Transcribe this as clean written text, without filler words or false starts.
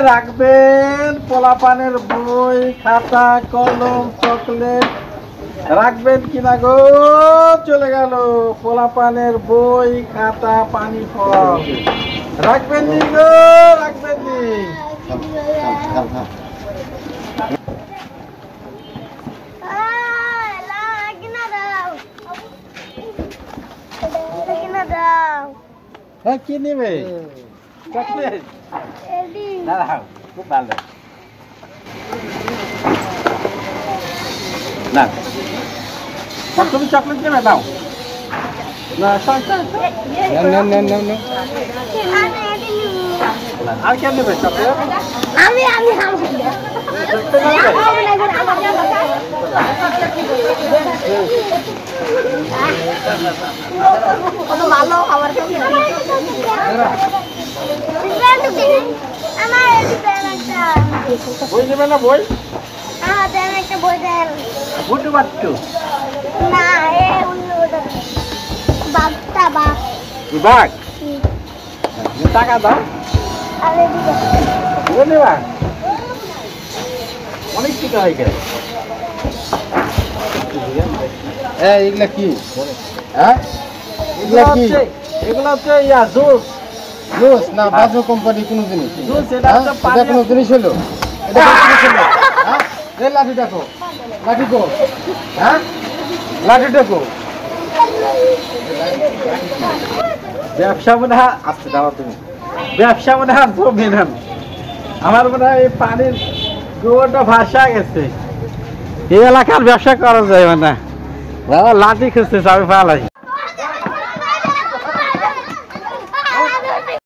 রাখবেন পোলাপানের বই খাতা কলম চকলেট রাখবেন কিনা গো? চলে গেল পোলাপানের বই খাতা পানি ফল রাখবেন নি গো? রাখবেন নি? হ্যাঁ কি নেবে? চকলেট দাঁড়াও, খুব ভালো না। তুমি চকলেট নেবে? দাও না। আর কে নেবে চকলেট? ভালো খাবার বই নেবে না? বই একটা বই দেন। বুটু বাট্টু না বাঘটা বাঘ বাঘ টাকা দাও। আরে নেবা অনেক টাকা হয়ে গেল। এগুলা কি? হ্যাঁ এগুলা কি? এগুলো হচ্ছে ইয়া জুস। জুস না বাজু কোম্পানি কোন জিনিস? জুস এটা হচ্ছে এটা কোন জিনিস হলো? এটা কোন জিনিস হলো? হ্যাঁ এই লাঠি দেখো, লাঠি কো? হ্যাঁ লাঠি দেখো। ব্যবসা মনে হয় আসতে দাও তুমি। ব্যবসা মনে হয় জমি নেন। আমার মনে হয় এই পানির গোবরটা ভাসা গেছে। এই এলাকার ব্যবসা করা যায় না। লাঠি খুঁজতেছে, আমি পালাই।